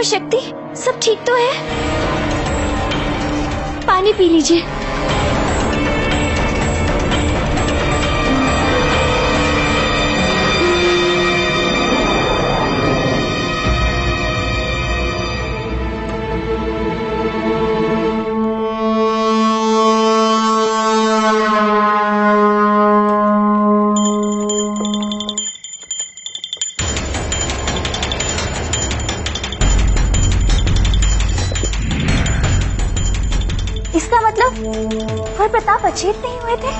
शक्ति, सब ठीक तो है? पानी पी लीजिए। इसका मतलब कुंवर प्रताप अचेत नहीं हुए थे?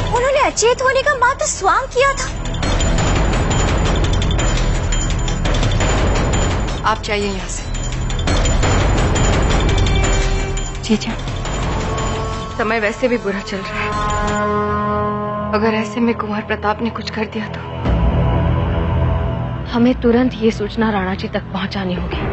उन्होंने अचेत होने का मात्र स्वांग किया था। आप जाइए यहाँ से। जीजा, समय वैसे भी बुरा चल रहा है। अगर ऐसे में कुंवर प्रताप ने कुछ कर दिया तो हमें तुरंत ये सूचना राणा जी तक पहुंचानी होगी।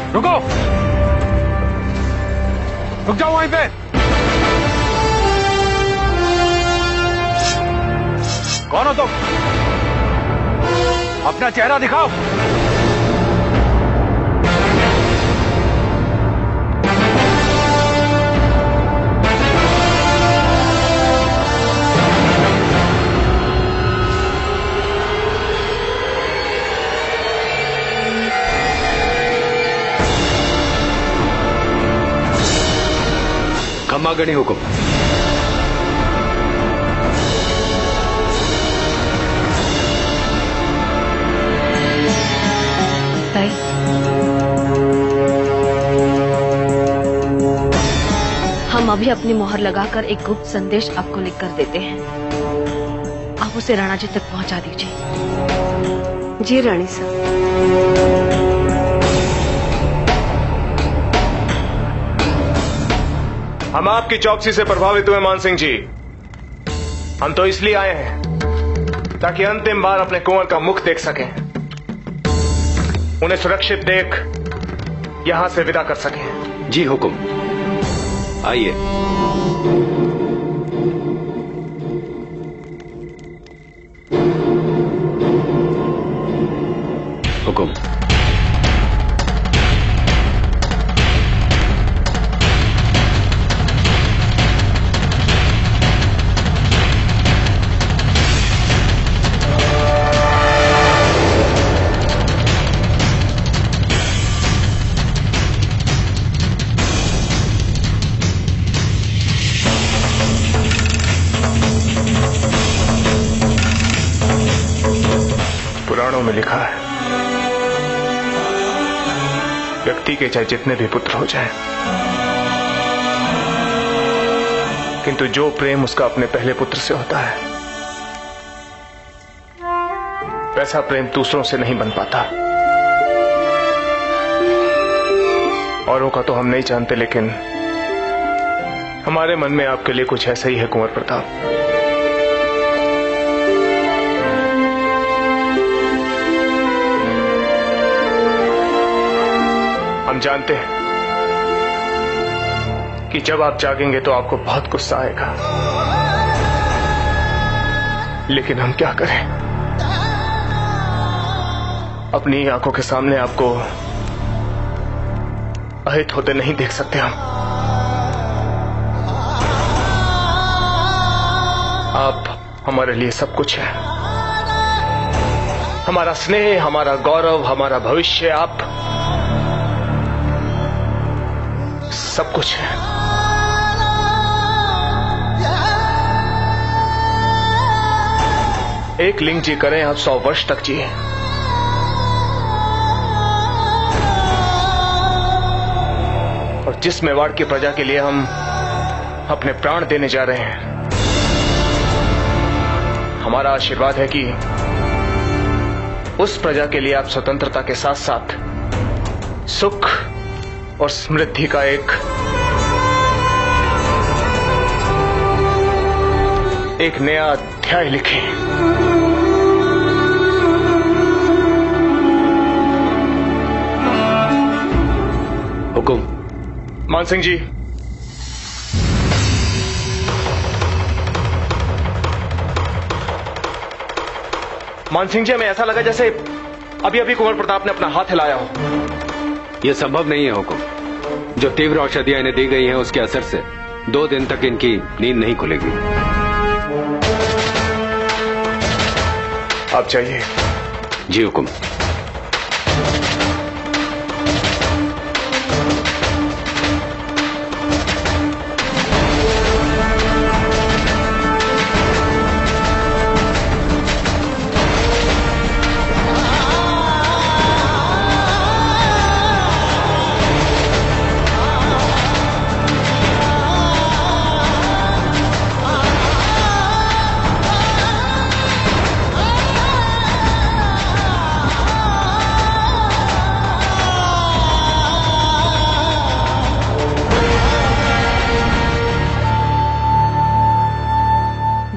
रुको, रुक जाओ वहीं पे। कौन हो तुम? अपना चेहरा दिखाओ। खम्मागणी हुकुम। ताई, हम अभी अपनी मोहर लगाकर एक गुप्त संदेश आपको लिखकर देते हैं। आप उसे राणा जी तक पहुंचा दीजिए। जी रानी साहब। हम आपकी चौकसी से प्रभावित हुए मान सिंह जी। हम तो इसलिए आए हैं ताकि अंतिम बार अपने कुंवर का मुख देख सकें, उन्हें सुरक्षित देख यहां से विदा कर सकें। जी हुकुम, आइए। हुकुम। पुराणों में लिखा है, व्यक्ति के चाहे जितने भी पुत्र हो जाएं, किंतु जो प्रेम उसका अपने पहले पुत्र से होता है, वैसा प्रेम दूसरों से नहीं बन पाता। औरों का तो हम नहीं जानते, लेकिन हमारे मन में आपके लिए कुछ ऐसा ही है कुंवर प्रताप। हम जानते हैं कि जब आप जागेंगे तो आपको बहुत गुस्सा आएगा, लेकिन हम क्या करें, अपनी आंखों के सामने आपको अहित होते नहीं देख सकते हम। आप हमारे लिए सब कुछ है, हमारा स्नेह, हमारा गौरव, हमारा भविष्य, आप सब कुछ है। एक लिंग जी करें आप 100 वर्ष तक जिए, और जिस मेवाड़ की प्रजा के लिए हम अपने प्राण देने जा रहे हैं, हमारा आशीर्वाद है कि उस प्रजा के लिए आप स्वतंत्रता के साथ साथ सुख और समृद्धि का एक नया अध्याय लिखें। हुकुम। मान सिंह जी, मान सिंह जी, हमें ऐसा लगा जैसे अभी अभी कुंवर प्रताप ने अपना हाथ हिलाया हो। यह संभव नहीं है हुकुम। जो तीव्र औषधियां इन्हें दी गई हैं उसके असर से 2 दिन तक इनकी नींद नहीं खुलेगी। आप चाहिए। जी हुकुम।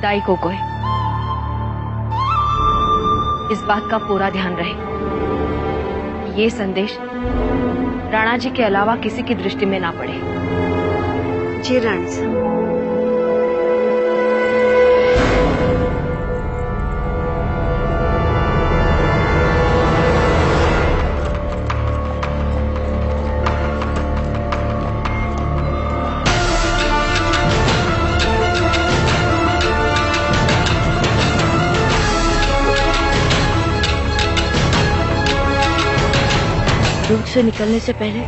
दाई कोकोय, इस बात का पूरा ध्यान रहे कि ये संदेश राणा जी के अलावा किसी की दृष्टि में ना पड़े। जी रानी साहब। दुर्ग से निकलने से पहले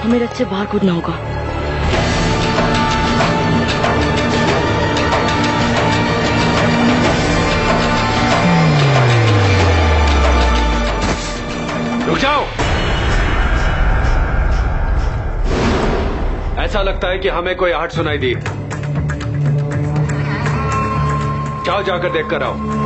हमें रथ से बाहर कूदना होगा। रुक जाओ। ऐसा लगता है कि हमें कोई आहट सुनाई दी। जाओ, जाकर देखकर आओ।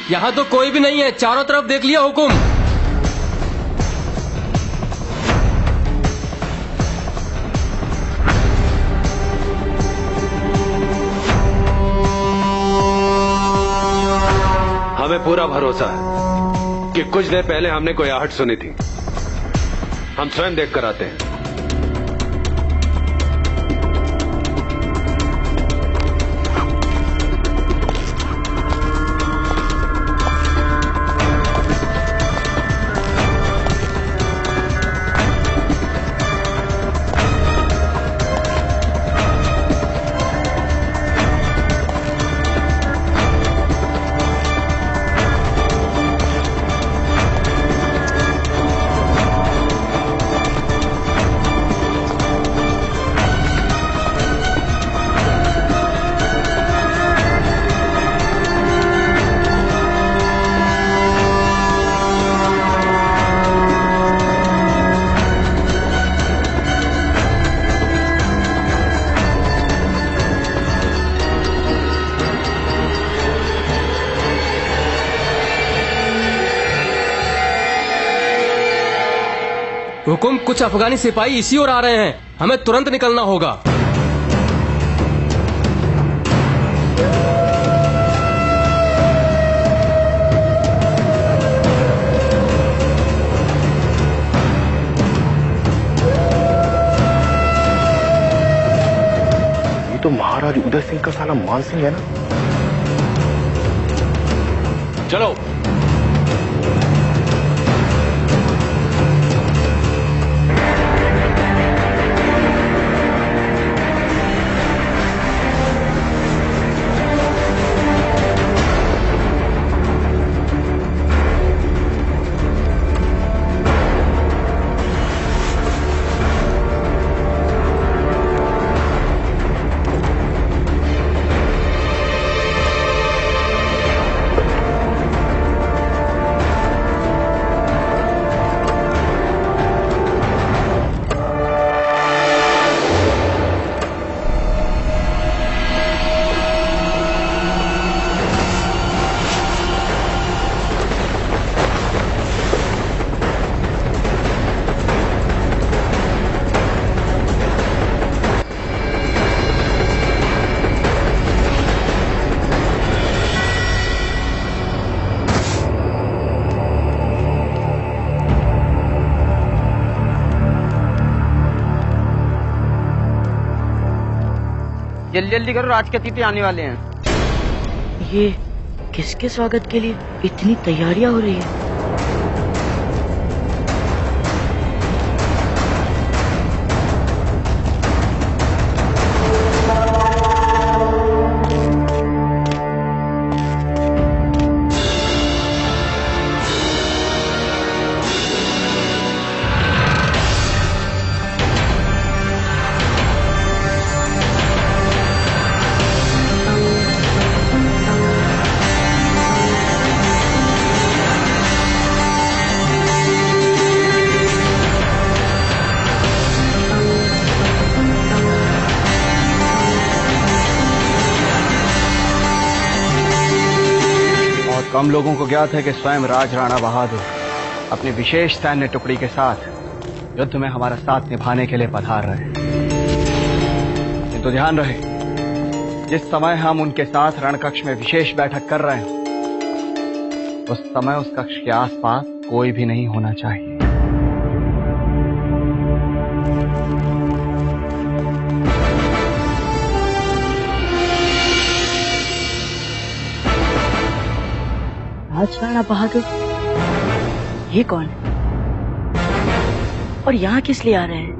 यहाँ तो कोई भी नहीं है, चारों तरफ देख लिया हुकुम। हमें पूरा भरोसा है कि कुछ देर पहले हमने कोई आहट सुनी थी। हम स्वयं देख कर आते हैं। हुकुम, कुछ अफगानी सिपाही इसी ओर आ रहे हैं, हमें तुरंत निकलना होगा। ये तो महाराज उदय सिंह का साला मान सिंह है ना। चलो। जल्दी जल्दी करो, राज के अतिथि आने वाले हैं। ये किसके स्वागत के लिए इतनी तैयारियां हो रही है? कम लोगों को ज्ञात है कि स्वयं राज राणा बहादुर अपनी विशेष सैन्य टुकड़ी के साथ युद्ध में हमारा साथ निभाने के लिए पधार रहे हैं। किंतु ध्यान रहे, जिस समय हम उनके साथ रणकक्ष में विशेष बैठक कर रहे हैं, उस समय उस कक्ष के आसपास कोई भी नहीं होना चाहिए। राज राणा बहादुर, ये कौन है और यहाँ किस लिए आ रहे हैं?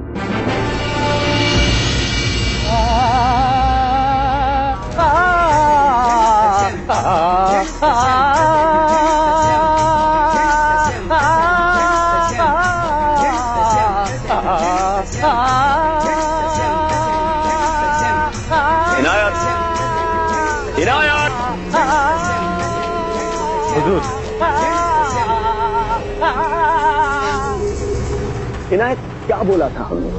इनायत, क्या बोला था हमने?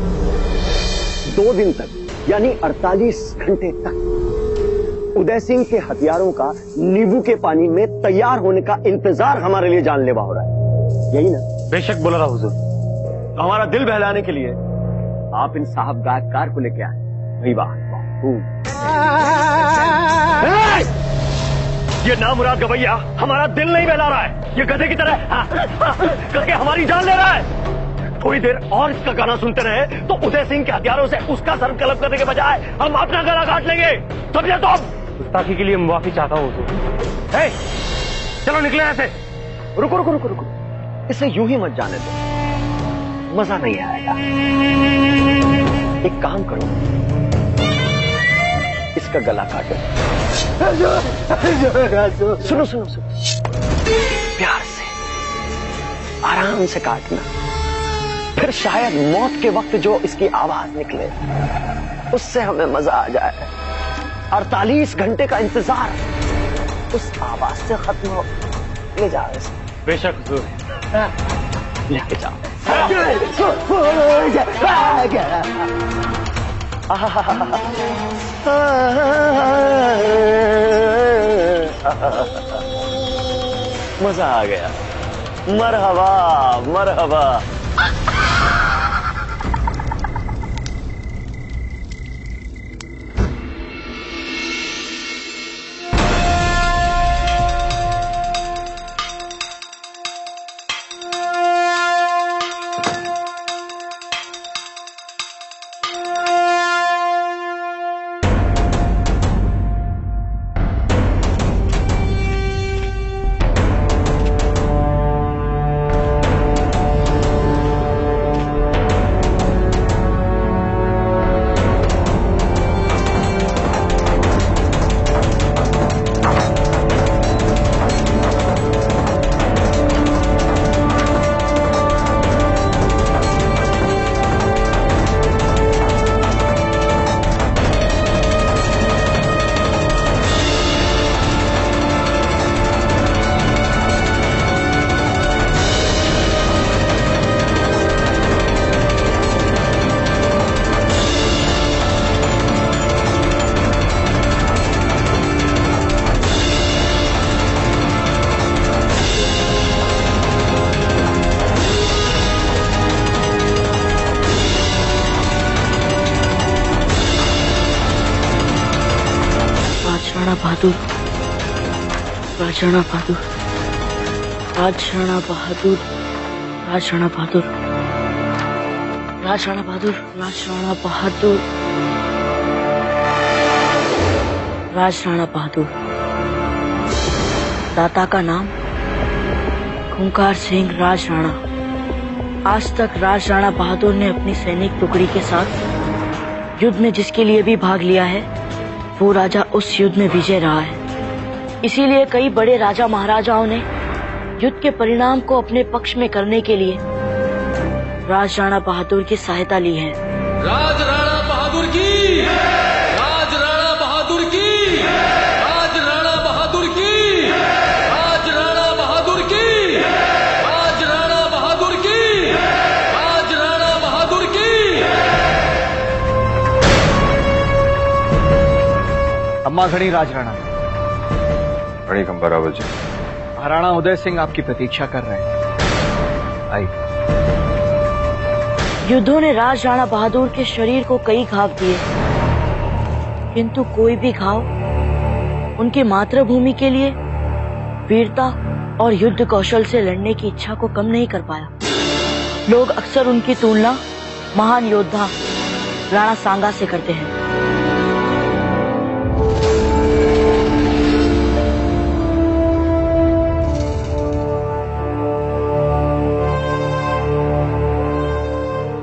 2 दिन तक यानी 48 घंटे तक उदय सिंह के हथियारों का नींबू के पानी में तैयार होने का इंतजार हमारे लिए जानलेवा हो रहा है, यही ना? बेशक बोला था हुजूर। तो हमारा दिल बहलाने के लिए आप इन साहब गायककार को लेके आए। वही बात। ये नामुराद गवैया हमारा दिल नहीं बहला रहा है, ये गधे की तरह करके हमारी जान ले रहा है। थोड़ी देर और इसका गाना सुनते रहे तो उदय सिंह के हथियारों से उसका सर कलब करने के बजाय हम अपना गला काट लेंगे। समझे? तो अब गुस्ताखी के लिए माफी चाहता हूँ हुजूर। चलो निकले ऐसे। रुको रुको रुको रुको, इसे यूं ही मत जाने दो, मजा नहीं आएगा। एक काम करो, इसका गला काटो। सुनो सुनो सुनो, प्यार से आराम से काटना, फिर शायद मौत के वक्त जो इसकी आवाज निकले उससे हमें मजा आ जाए। 48 घंटे का इंतजार उस आवाज से खत्म हो। ले जाओ इसे। बेशक हुजूर। लेके जाओ। मजा आ गया। मरहबा मरहबा। बहादुर, राज राणा बहादुर, राज राणा बहादुर, राज राणा बहादुर, राज राणा बहादुर, राज राणा बहादुर। राज राणा बहादुर। दाता का नाम खूंखार सिंह राज राणा। आज तक राज राणा बहादुर ने अपनी सैनिक टुकड़ी के साथ युद्ध में जिसके लिए भी भाग लिया है, वो राजा उस युद्ध में विजय रहा है। इसीलिए कई बड़े राजा महाराजाओं ने युद्ध के परिणाम को अपने पक्ष में करने के लिए राज राणा बहादुर की सहायता ली है। राज राणा बहादुर की, राज राणा बहादुर की, राज राणा बहादुर की, राज राणा बहादुर की, राज राणा बहादुर की, राज राणा बहादुर की। अम्मा घड़ी राज राणा। कम बराबर जी। महाराणा उदय सिंह आपकी प्रतीक्षा कर रहे हैं। आइए। युद्धों ने राज राणा बहादुर के शरीर को कई घाव दिए, किंतु कोई भी घाव उनकी मातृभूमि के लिए वीरता और युद्ध कौशल से लड़ने की इच्छा को कम नहीं कर पाया। लोग अक्सर उनकी तुलना महान योद्धा राणा सांगा से करते हैं।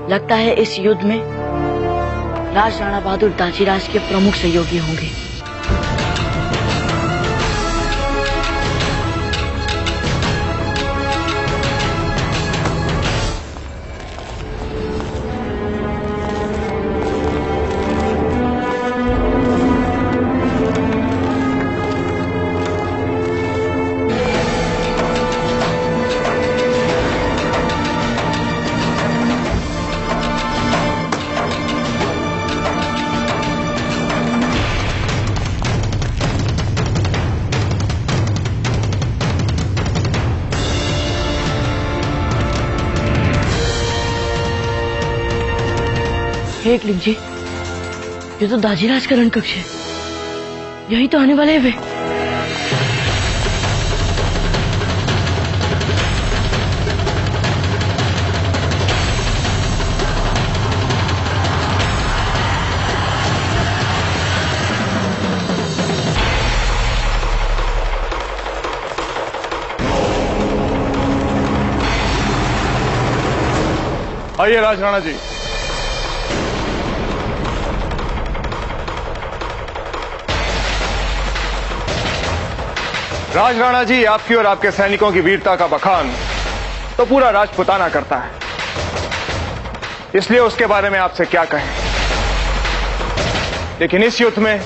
लगता है इस युद्ध में राज राणा बहादुर दाजीराज के प्रमुख सहयोगी होंगे। एक लिंग जी, ये तो दाजीराज का रणकक्ष है। यही तो आने वाले हैं वे। आइए राज राणा जी। राज राणा जी, आपकी और आपके सैनिकों की वीरता का बखान तो पूरा राजपुताना करता है, इसलिए उसके बारे में आपसे क्या कहें। लेकिन इस युद्ध में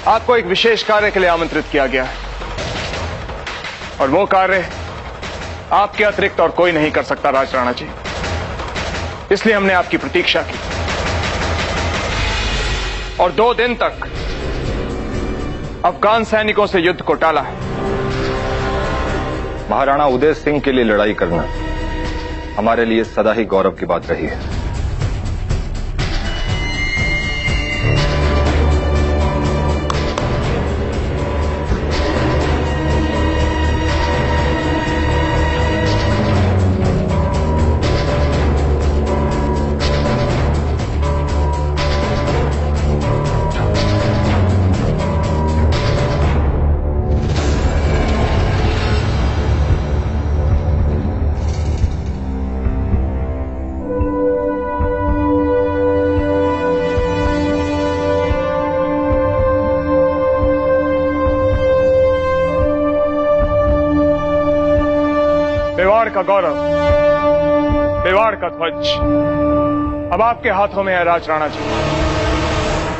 आपको एक विशेष कार्य के लिए आमंत्रित किया गया है, और वो कार्य आपके अतिरिक्त और कोई नहीं कर सकता राज राणा जी। इसलिए हमने आपकी प्रतीक्षा की और 2 दिन तक अफगान सैनिकों से युद्ध को टाला है। महाराणा उदय सिंह के लिए लड़ाई करना हमारे लिए सदा ही गौरव की बात रही है। मेवाड़ का गौरव, मेवाड़ का ध्वज अब आपके हाथों में है राज राणा जी,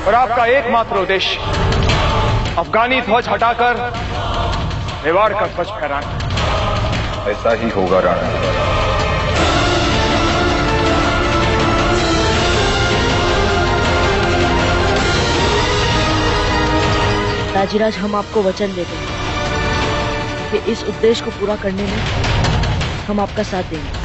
और आपका एकमात्र उद्देश्य अफगानी ध्वज हटाकर मेवाड़ का ध्वज फहराना। ऐसा ही होगा राणा। दाजीराज, हम आपको वचन देते हैं कि इस उद्देश्य को पूरा करने में हम आपका साथ देंगे।